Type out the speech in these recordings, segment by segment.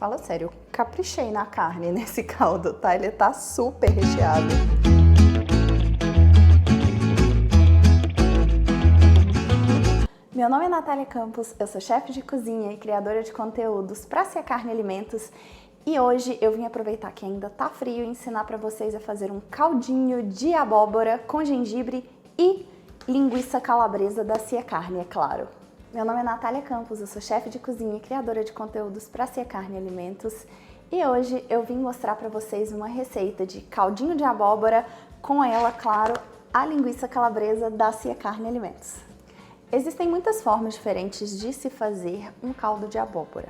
fala sério, eu caprichei na carne nesse caldo, tá? Ele tá super recheado. Meu nome é Natália Campos, eu sou chefe de cozinha e criadora de conteúdos para Cia Carne Alimentos e hoje eu vim aproveitar que ainda tá frio e ensinar para vocês a fazer um caldinho de abóbora com gengibre e linguiça calabresa da Cia Carne, é claro. Meu nome é Natália Campos, eu sou chefe de cozinha e criadora de conteúdos para Cia Carne Alimentos e hoje eu vim mostrar para vocês uma receita de caldinho de abóbora com ela, claro, a linguiça calabresa da Cia Carne Alimentos. Existem muitas formas diferentes de se fazer um caldo de abóbora,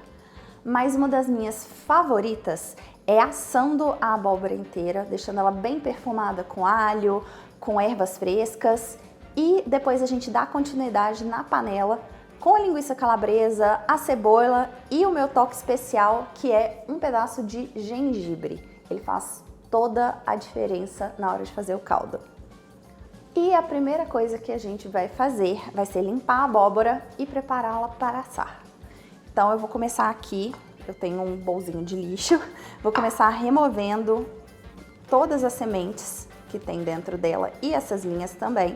mas uma das minhas favoritas é assando a abóbora inteira, deixando ela bem perfumada com alho, com ervas frescas e depois a gente dá continuidade na panela com a linguiça calabresa, a cebola e o meu toque especial, que é um pedaço de gengibre. Ele faz toda a diferença na hora de fazer o caldo. E a primeira coisa que a gente vai fazer vai ser limpar a abóbora e prepará-la para assar. Então eu vou começar aqui, eu tenho um bolzinho de lixo, vou começar removendo todas as sementes que tem dentro dela e essas linhas também.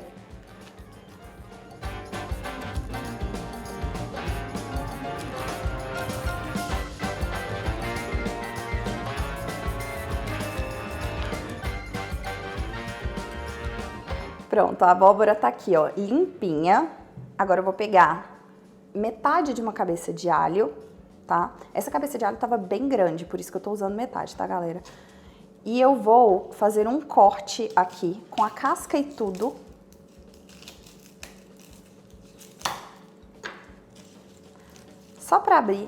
Pronto, a abóbora tá aqui, ó, limpinha. Agora eu vou pegar metade de uma cabeça de alho, tá? Essa cabeça de alho tava bem grande, por isso que eu tô usando metade, tá, galera? E eu vou fazer um corte aqui com a casca e tudo. Só pra abrir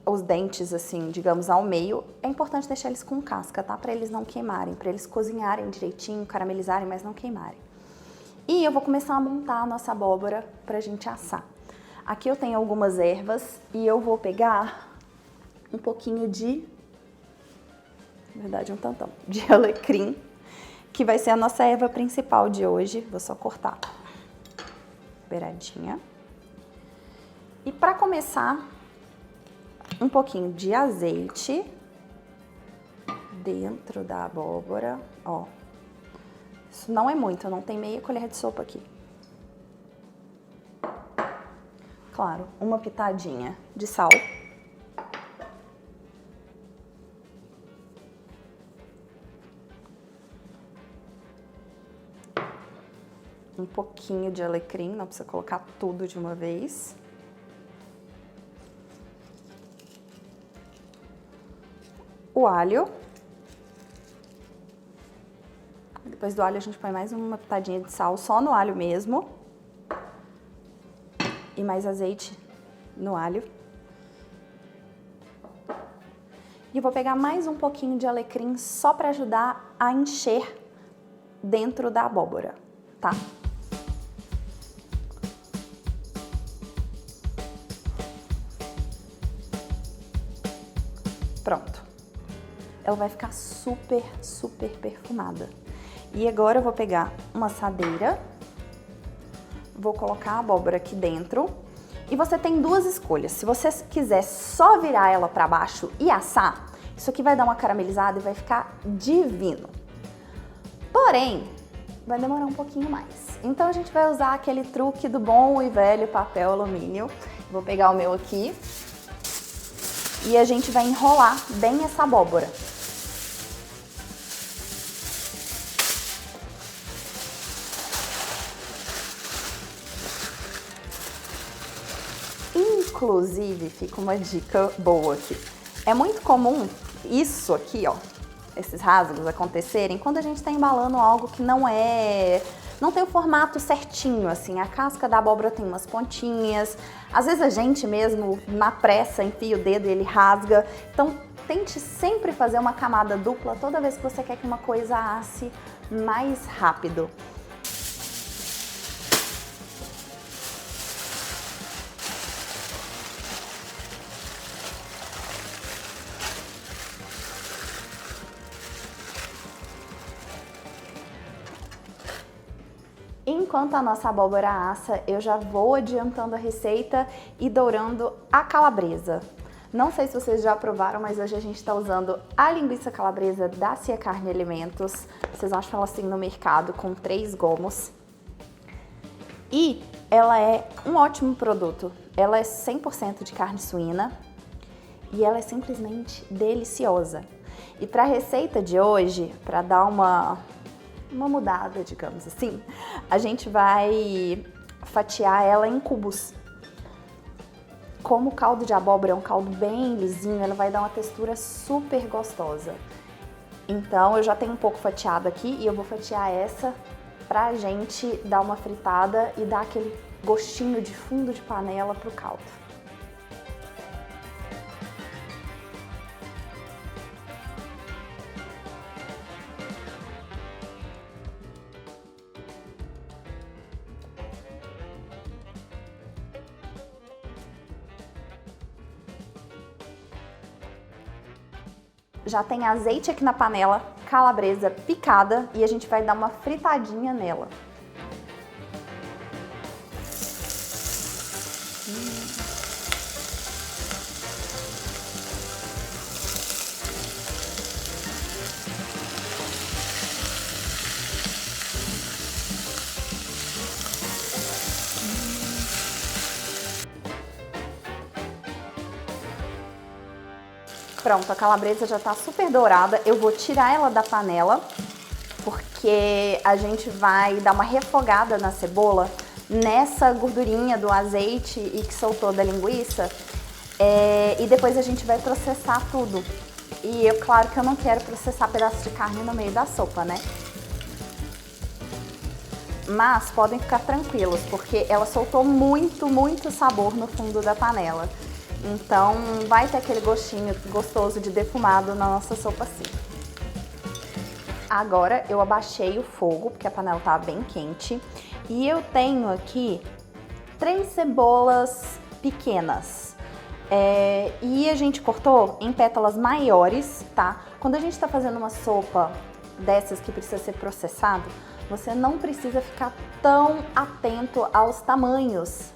os dentes, assim, digamos, ao meio, é importante deixar eles com casca, tá? Pra eles não queimarem, pra eles cozinharem direitinho, caramelizarem, mas não queimarem. E eu vou começar a montar a nossa abóbora pra gente assar. Aqui eu tenho algumas ervas e eu vou pegar um pouquinho de, na verdade um tantão, de alecrim, que vai ser a nossa erva principal de hoje. Vou só cortar beiradinha. E pra começar, um pouquinho de azeite dentro da abóbora, ó. Isso não é muito, não tem meia colher de sopa aqui. Claro, uma pitadinha de sal. Um pouquinho de alecrim, não precisa colocar tudo de uma vez. O alho. Depois do alho a gente põe mais uma pitadinha de sal, só no alho mesmo. E mais azeite no alho. E eu vou pegar mais um pouquinho de alecrim só para ajudar a encher dentro da abóbora, tá? Pronto. Ela vai ficar super, super perfumada. E agora eu vou pegar uma assadeira, vou colocar a abóbora aqui dentro e você tem duas escolhas. Se você quiser só virar ela para baixo e assar, isso aqui vai dar uma caramelizada e vai ficar divino. Porém, vai demorar um pouquinho mais. Então a gente vai usar aquele truque do bom e velho papel alumínio. Vou pegar o meu aqui e a gente vai enrolar bem essa abóbora. Inclusive, fica uma dica boa aqui. É muito comum isso aqui, ó, esses rasgos acontecerem quando a gente tá embalando algo que não tem o formato certinho, assim. A casca da abóbora tem umas pontinhas. Às vezes a gente mesmo, na pressa, enfia o dedo e ele rasga. Então, tente sempre fazer uma camada dupla toda vez que você quer que uma coisa asse mais rápido. Enquanto a nossa abóbora assa, eu já vou adiantando a receita e dourando a calabresa. Não sei se vocês já provaram, mas hoje a gente está usando a linguiça calabresa da Cia Carne Alimentos. Vocês acham ela assim no mercado com 3 gomos. E ela é um ótimo produto. Ela é 100% de carne suína e ela é simplesmente deliciosa. E para a receita de hoje, para dar uma mudada, digamos assim, a gente vai fatiar ela em cubos. Como o caldo de abóbora é um caldo bem lisinho, ela vai dar uma textura super gostosa. Então eu já tenho um pouco fatiado aqui e eu vou fatiar essa pra gente dar uma fritada e dar aquele gostinho de fundo de panela pro caldo. Já tem azeite aqui na panela, calabresa picada e a gente vai dar uma fritadinha nela. Pronto, a calabresa já tá super dourada. Eu vou tirar ela da panela, porque a gente vai dar uma refogada na cebola nessa gordurinha do azeite e que soltou da linguiça. E depois a gente vai processar tudo. E claro que eu não quero processar pedaços de carne no meio da sopa, né? Mas podem ficar tranquilos, porque ela soltou muito sabor no fundo da panela. Então vai ter aquele gostinho gostoso de defumado na nossa sopa assim. Agora eu abaixei o fogo, porque a panela tá bem quente. E eu tenho aqui 3 cebolas pequenas. E a gente cortou em pétalas maiores, tá? Quando a gente tá fazendo uma sopa dessas que precisa ser processado, você não precisa ficar tão atento aos tamanhos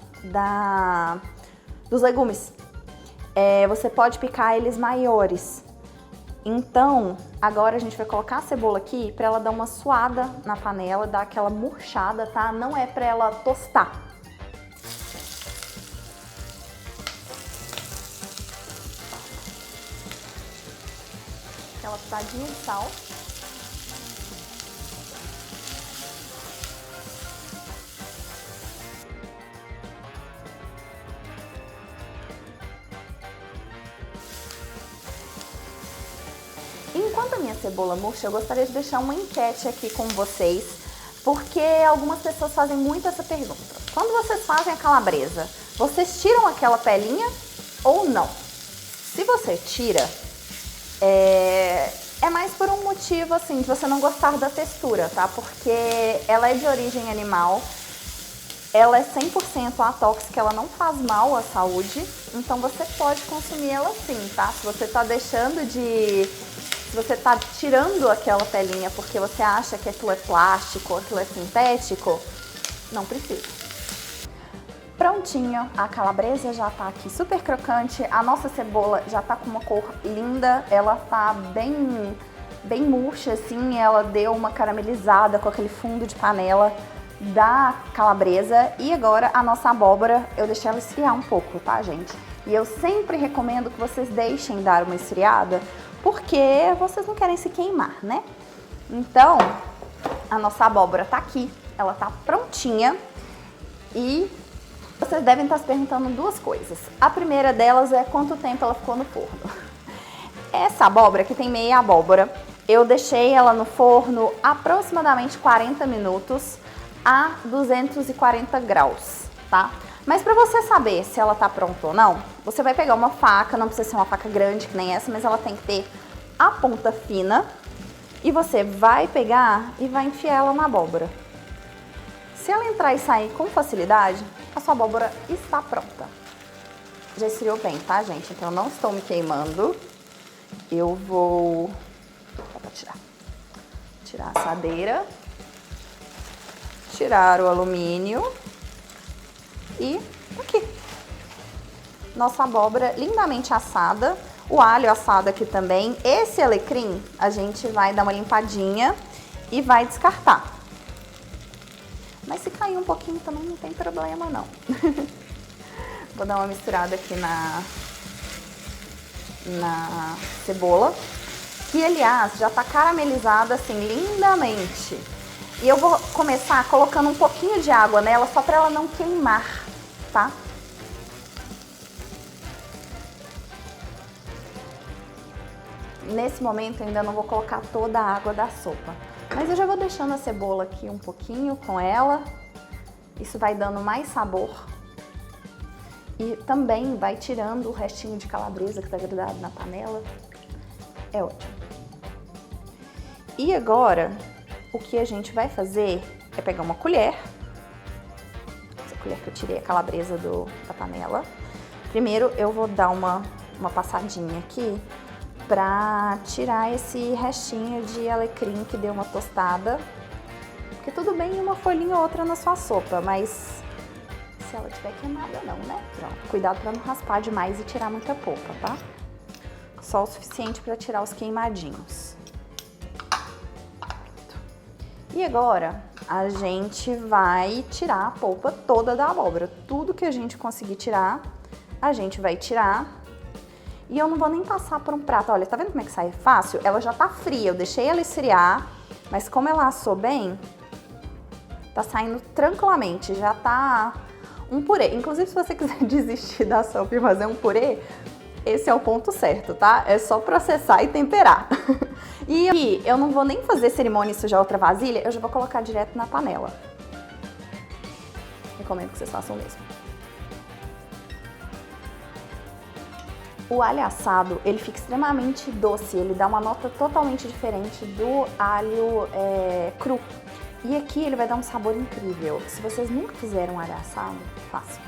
dos legumes. Você pode picar eles maiores. Então, agora a gente vai colocar a cebola aqui para ela dar uma suada na panela, dar aquela murchada, tá? Não é para ela tostar. Aquela pitadinha de sal. Enquanto a minha cebola murcha, eu gostaria de deixar uma enquete aqui com vocês, porque algumas pessoas fazem muito essa pergunta. Quando vocês fazem a calabresa, vocês tiram aquela pelinha ou não? Se você tira, é mais por um motivo assim, de você não gostar da textura, tá? Porque ela é de origem animal, ela é 100% atóxica, ela não faz mal à saúde, então você pode consumir ela sim, tá? Se você tá Se você tá tirando aquela pelinha porque você acha que aquilo é plástico, aquilo é sintético, não precisa. Prontinho, a calabresa já tá aqui super crocante, a nossa cebola já tá com uma cor linda, ela tá bem murcha assim, ela deu uma caramelizada com aquele fundo de panela da calabresa. E agora a nossa abóbora, eu deixei ela esfriar um pouco, tá, gente? E eu sempre recomendo que vocês deixem dar uma esfriada, porque vocês não querem se queimar, né? Então, a nossa abóbora tá aqui, ela tá prontinha e vocês devem estar se perguntando 2 coisas. A primeira delas é quanto tempo ela ficou no forno. Essa abóbora, que tem meia abóbora, eu deixei ela no forno aproximadamente 40 minutos a 240 graus, tá? Mas para você saber se ela tá pronta ou não, você vai pegar uma faca, não precisa ser uma faca grande que nem essa, mas ela tem que ter a ponta fina e você vai pegar e vai enfiar ela na abóbora. Se ela entrar e sair com facilidade, a sua abóbora está pronta. Já esfriou bem, tá, gente? Então eu não estou me queimando. Eu vou tirar a assadeira, tirar o alumínio e aqui. nossa abóbora lindamente assada, o alho assado aqui também. Esse alecrim a gente vai dar uma limpadinha e vai descartar. Mas se cair um pouquinho também não tem problema não. Vou dar uma misturada aqui na cebola, que aliás já tá caramelizada assim lindamente. E eu vou começar colocando um pouquinho de água nela só para ela não queimar, tá? Nesse momento eu ainda não vou colocar toda a água da sopa, mas eu já vou deixando a cebola aqui um pouquinho com ela. Isso vai dando mais sabor e também vai tirando o restinho de calabresa que tá grudado na panela. É ótimo. E agora, o que a gente vai fazer é pegar uma colher, essa colher que eu tirei a calabresa da panela. Primeiro eu vou dar uma passadinha aqui pra tirar esse restinho de alecrim que deu uma tostada. Porque tudo bem uma folhinha ou outra na sua sopa, mas se ela tiver queimada não, né? Pronto. Cuidado pra não raspar demais e tirar muita polpa, tá? Só o suficiente pra tirar os queimadinhos. E agora a gente vai tirar a polpa toda da abóbora. Tudo que a gente conseguir tirar, a gente vai tirar. E eu não vou nem passar por um prato. Olha, tá vendo como é que sai fácil? Ela já tá fria, eu deixei ela esfriar, mas como ela assou bem, tá saindo tranquilamente, já tá um purê. Inclusive, se você quiser desistir da sopa e fazer um purê, esse é o ponto certo, tá? É só processar e temperar. E aqui, eu não vou nem fazer cerimônia e sujar outra vasilha, eu já vou colocar direto na panela. Recomendo que vocês façam mesmo. O alho assado, ele fica extremamente doce, ele dá uma nota totalmente diferente do alho cru. E aqui ele vai dar um sabor incrível. Se vocês nunca fizeram alho assado, façam.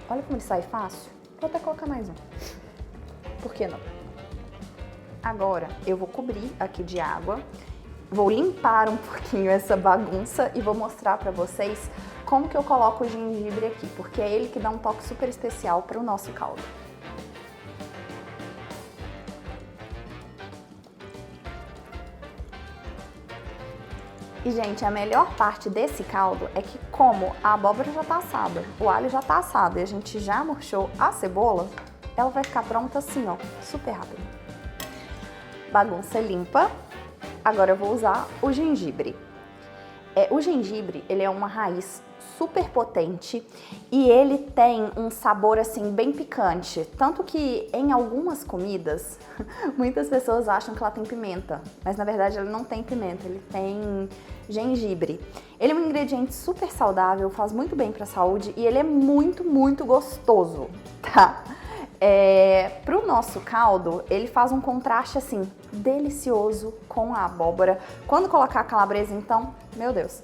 Olha como ele sai fácil. Vou até colocar mais um. Por que não? Agora eu vou cobrir aqui de água, vou limpar um pouquinho essa bagunça e vou mostrar pra vocês como que eu coloco o gengibre aqui, porque é ele que dá um toque super especial para o nosso caldo. E, gente, a melhor parte desse caldo é que como a abóbora já tá assada, o alho já tá assado e a gente já murchou a cebola, ela vai ficar pronta assim, ó, super rápido. Bagunça limpa. Agora eu vou usar o gengibre. O gengibre, ele é uma raiz super potente e ele tem um sabor assim bem picante, tanto que em algumas comidas muitas pessoas acham que ela tem pimenta, mas na verdade ela não tem pimenta, ele tem gengibre. Ele é um ingrediente super saudável, faz muito bem para a saúde e ele é muito, muito gostoso, tá? Pro nosso caldo, ele faz um contraste assim delicioso com a abóbora. Quando colocar a calabresa, então, meu Deus.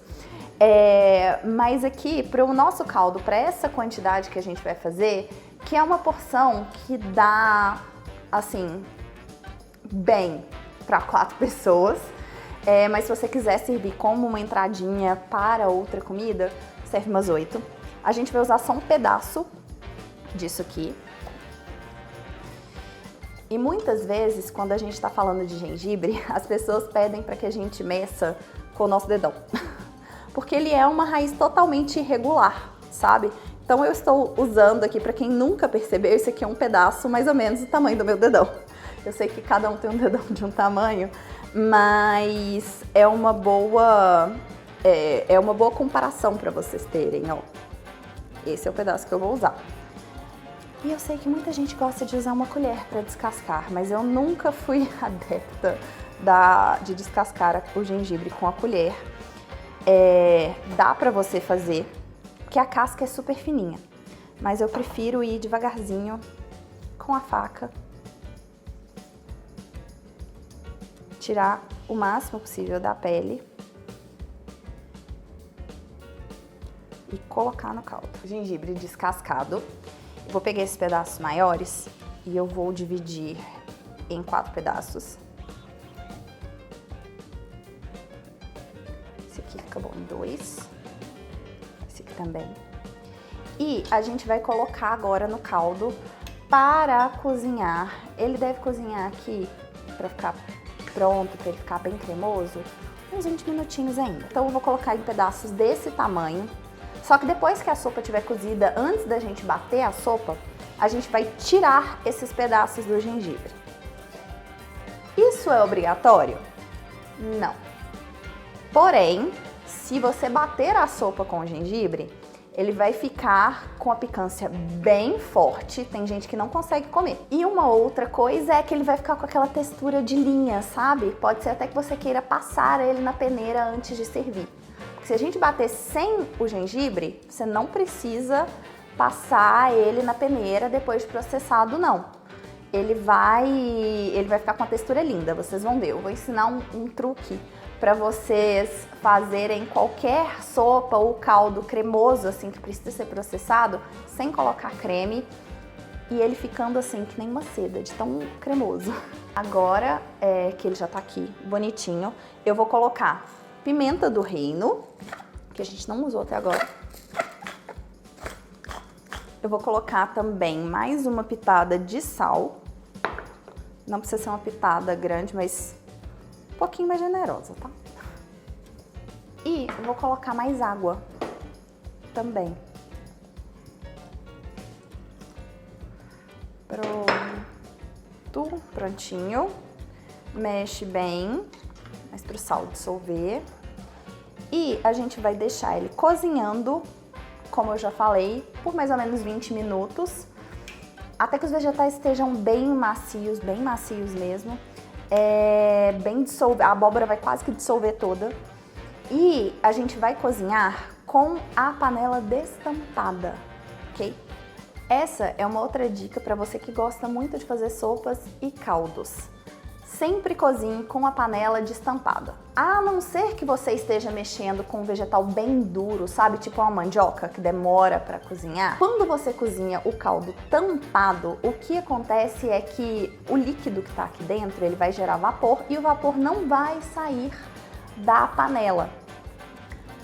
Mas aqui, pro nosso caldo, para essa quantidade que a gente vai fazer, que é uma porção que dá, assim, bem para 4 pessoas. Mas se você quiser servir como uma entradinha para outra comida, serve umas 8. A gente vai usar só um pedaço disso aqui. E muitas vezes, quando a gente está falando de gengibre, as pessoas pedem para que a gente meça com o nosso dedão. Porque ele é uma raiz totalmente irregular, sabe? Então eu estou usando aqui, para quem nunca percebeu, isso aqui é um pedaço mais ou menos do tamanho do meu dedão. Eu sei que cada um tem um dedão de um tamanho, mas é uma boa comparação para vocês terem, ó. Esse é o pedaço que eu vou usar. E eu sei que muita gente gosta de usar uma colher para descascar, mas eu nunca fui adepta de descascar o gengibre com a colher. Dá para você fazer, porque a casca é super fininha, mas eu prefiro ir devagarzinho com a faca, tirar o máximo possível da pele e colocar no caldo. O gengibre descascado. Eu vou pegar esses pedaços maiores e eu vou dividir em 4 pedaços. Esse aqui fica bom em 2. Esse aqui também. E a gente vai colocar agora no caldo para cozinhar. Ele deve cozinhar aqui para ficar pronto, para ele ficar bem cremoso, uns 20 minutinhos ainda. Então eu vou colocar em pedaços desse tamanho. Só que depois que a sopa estiver cozida, antes da gente bater a sopa, a gente vai tirar esses pedaços do gengibre. Isso é obrigatório? Não. Porém, se você bater a sopa com o gengibre, ele vai ficar com a picância bem forte, tem gente que não consegue comer. E uma outra coisa é que ele vai ficar com aquela textura de linha, sabe? Pode ser até que você queira passar ele na peneira antes de servir. Porque se a gente bater sem o gengibre, você não precisa passar ele na peneira depois de processado, não. Ele vai ficar com uma textura linda, vocês vão ver. Eu vou ensinar um truque para vocês fazerem qualquer sopa ou caldo cremoso, assim, que precisa ser processado, sem colocar creme, e ele ficando assim, que nem uma seda, de tão cremoso. Agora, que ele já tá aqui bonitinho, eu vou colocar pimenta do reino, que a gente não usou até agora. Eu vou colocar também mais uma pitada de sal. Não precisa ser uma pitada grande, mas um pouquinho mais generosa, tá? E vou colocar mais água também. Pronto, prontinho. Mexe bem, mais pro sal dissolver. E a gente vai deixar ele cozinhando, como eu já falei, por mais ou menos 20 minutos. Até que os vegetais estejam bem macios mesmo. Bem dissolver, a abóbora vai quase que dissolver toda. E a gente vai cozinhar com a panela destampada, ok? Essa é uma outra dica para você que gosta muito de fazer sopas e caldos. Sempre cozinhe com a panela destampada. A não ser que você esteja mexendo com um vegetal bem duro, sabe? Tipo uma mandioca que demora para cozinhar. Quando você cozinha o caldo tampado, o que acontece é que o líquido que está aqui dentro, ele vai gerar vapor e o vapor não vai sair da panela.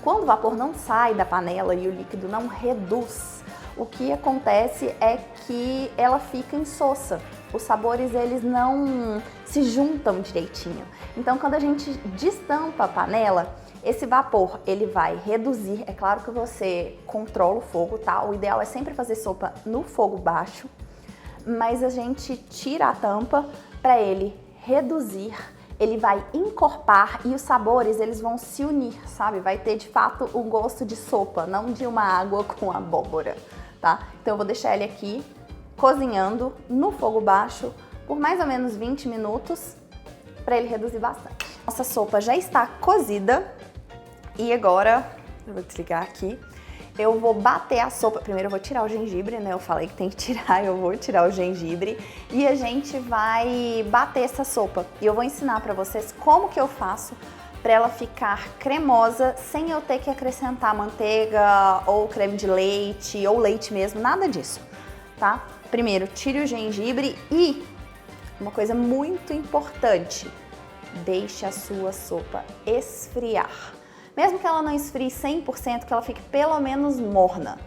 Quando o vapor não sai da panela e o líquido não reduz, o que acontece é que ela fica insossa. Os sabores, eles não se juntam direitinho. Então, quando a gente destampa a panela, esse vapor, ele vai reduzir. É claro que você controla o fogo, tá? O ideal é sempre fazer sopa no fogo baixo, mas a gente tira a tampa para ele reduzir. Ele vai encorpar e os sabores, eles vão se unir, sabe? Vai ter, de fato, o gosto de sopa, não de uma água com abóbora, tá? Então, eu vou deixar ele aqui cozinhando no fogo baixo por mais ou menos 20 minutos para ele reduzir bastante. Nossa sopa já está cozida e agora eu vou desligar aqui. Eu vou bater a sopa. Primeiro eu vou tirar o gengibre, né? Eu falei que tem que tirar, eu vou tirar o gengibre e a gente vai bater essa sopa. E eu vou ensinar para vocês como que eu faço para ela ficar cremosa sem eu ter que acrescentar manteiga ou creme de leite ou leite mesmo, nada disso, tá? Primeiro, tire o gengibre e uma coisa muito importante, deixe a sua sopa esfriar. Mesmo que ela não esfrie 100%, que ela fique pelo menos morna.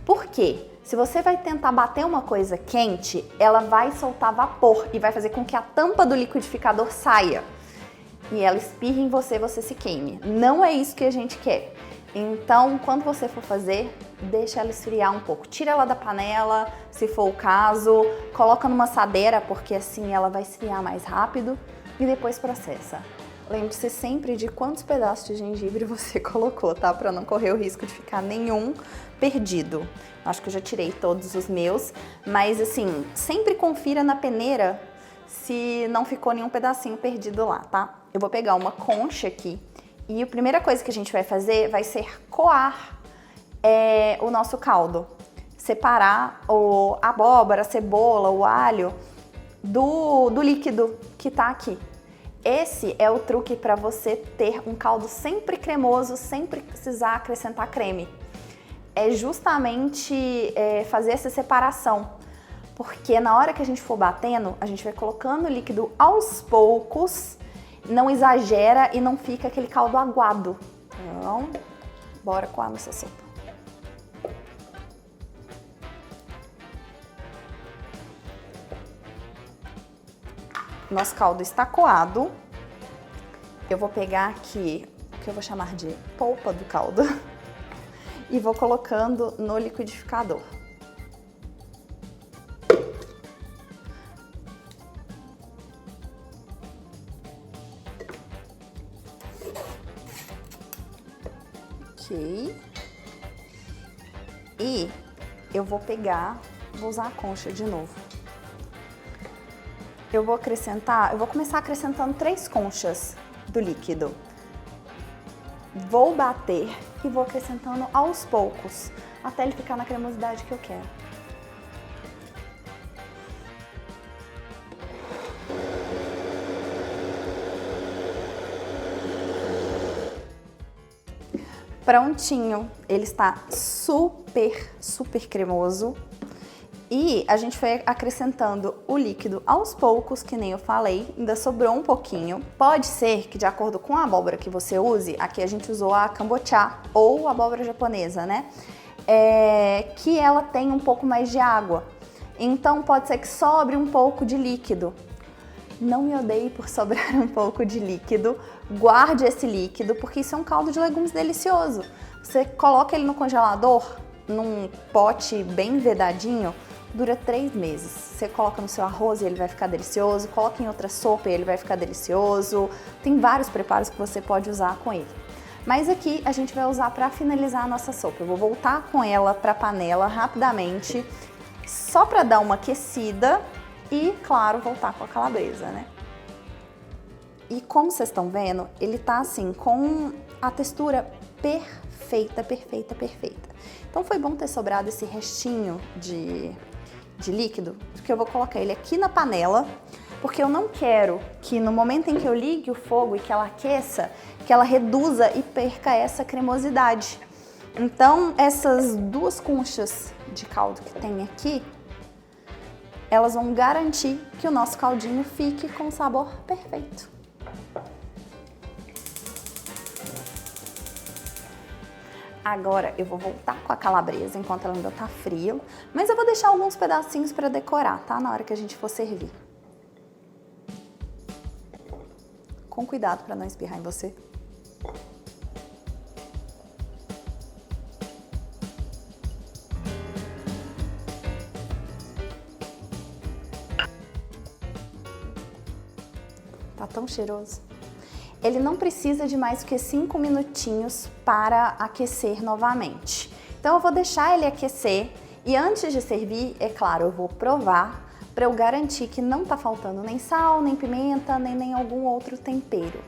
Por quê? Se você vai tentar bater uma coisa quente, ela vai soltar vapor e vai fazer com que a tampa do liquidificador saia. E ela espirre em você, você se queime. Não é isso que a gente quer. Então, quando você for fazer, deixa ela esfriar um pouco. Tira ela da panela, se for o caso, coloca numa assadeira, porque assim ela vai esfriar mais rápido e depois processa. Lembre-se sempre de quantos pedaços de gengibre você colocou, tá? Para não correr o risco de ficar nenhum perdido. Acho que eu já tirei todos os meus, mas assim, sempre confira na peneira se não ficou nenhum pedacinho perdido lá, tá? Eu vou pegar uma concha aqui e a primeira coisa que a gente vai fazer vai ser coar o nosso caldo. Separar a abóbora, a cebola, o alho do líquido que tá aqui. Esse é o truque para você ter um caldo sempre cremoso, sem precisar acrescentar creme. É justamente fazer essa separação, porque na hora que a gente for batendo, a gente vai colocando o líquido aos poucos, não exagera e não fica aquele caldo aguado. Então, bora coar nossa sopa. Nosso caldo está coado. Eu vou pegar aqui o que eu vou chamar de polpa do caldo e vou colocando no liquidificador. Ok. E eu vou usar a concha de novo. Eu vou começar acrescentando 3 conchas do líquido. Vou bater e vou acrescentando aos poucos, até ele ficar na cremosidade que eu quero. Prontinho, ele está super cremoso. E a gente foi acrescentando o líquido aos poucos, que nem eu falei, ainda sobrou um pouquinho. Pode ser que de acordo com a abóbora que você use, aqui a gente usou a cambochá ou a abóbora japonesa, né? Que ela tem um pouco mais de água. Então pode ser que sobre um pouco de líquido. Não me odeie por sobrar um pouco de líquido, guarde esse líquido, porque isso é um caldo de legumes delicioso. Você coloca ele no congelador, num pote bem vedadinho, dura 3 meses. Você coloca no seu arroz e ele vai ficar delicioso, coloca em outra sopa e ele vai ficar delicioso. Tem vários preparos que você pode usar com ele. Mas aqui a gente vai usar para finalizar a nossa sopa. Eu vou voltar com ela para a panela rapidamente, só para dar uma aquecida e, claro, voltar com a calabresa, né? E como vocês estão vendo, ele tá assim, com a textura perfeita. Então foi bom ter sobrado esse restinho de líquido, porque eu vou colocar ele aqui na panela, porque eu não quero que no momento em que eu ligue o fogo e que ela aqueça, que ela reduza e perca essa cremosidade. Então essas 2 conchas de caldo que tem aqui, elas vão garantir que o nosso caldinho fique com um sabor perfeito. Agora eu vou voltar com a calabresa enquanto ela ainda tá fria, mas eu vou deixar alguns pedacinhos para decorar, tá? Na hora que a gente for servir. Com cuidado para não espirrar em você. Tá tão cheiroso. Ele não precisa de mais do que 5 minutinhos para aquecer novamente. Então eu vou deixar ele aquecer e antes de servir, é claro, eu vou provar para eu garantir que não tá faltando nem sal, nem pimenta, nem algum outro tempero.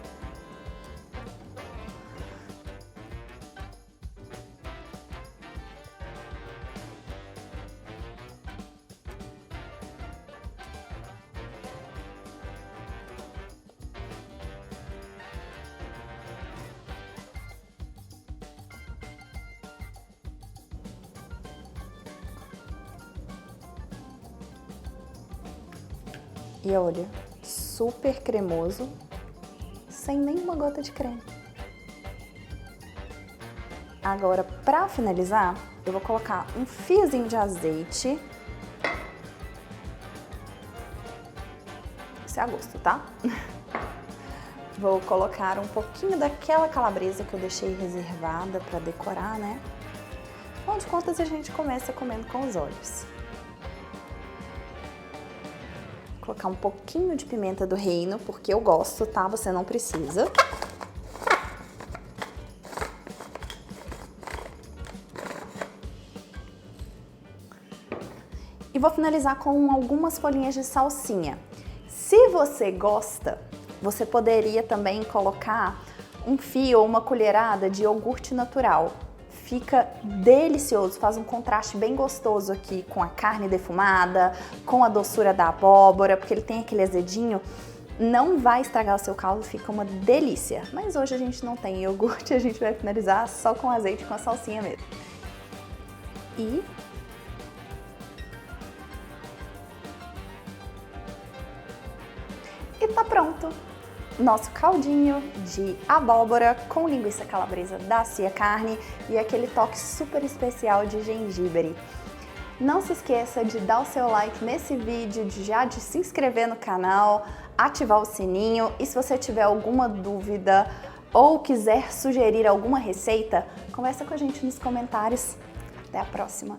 E olha, super cremoso, sem nenhuma gota de creme. Agora, para finalizar, eu vou colocar um fiozinho de azeite. Isso é a gosto, tá? Vou colocar um pouquinho daquela calabresa que eu deixei reservada para decorar, né? Afinal de contas, a gente começa comendo com os olhos. Colocar um pouquinho de pimenta do reino, porque eu gosto, tá? Você não precisa. E vou finalizar com algumas folhinhas de salsinha. Se você gosta, você poderia também colocar um fio ou uma colherada de iogurte natural. Fica delicioso, faz um contraste bem gostoso aqui com a carne defumada, com a doçura da abóbora, porque ele tem aquele azedinho. Não vai estragar o seu caldo, fica uma delícia. Mas hoje a gente não tem iogurte, a gente vai finalizar só com azeite, com a salsinha mesmo. E tá pronto! Nosso caldinho de abóbora com linguiça calabresa da Cia Carne e aquele toque super especial de gengibre. Não se esqueça de dar o seu like nesse vídeo, de se inscrever no canal, ativar o sininho e se você tiver alguma dúvida ou quiser sugerir alguma receita, conversa com a gente nos comentários. Até a próxima!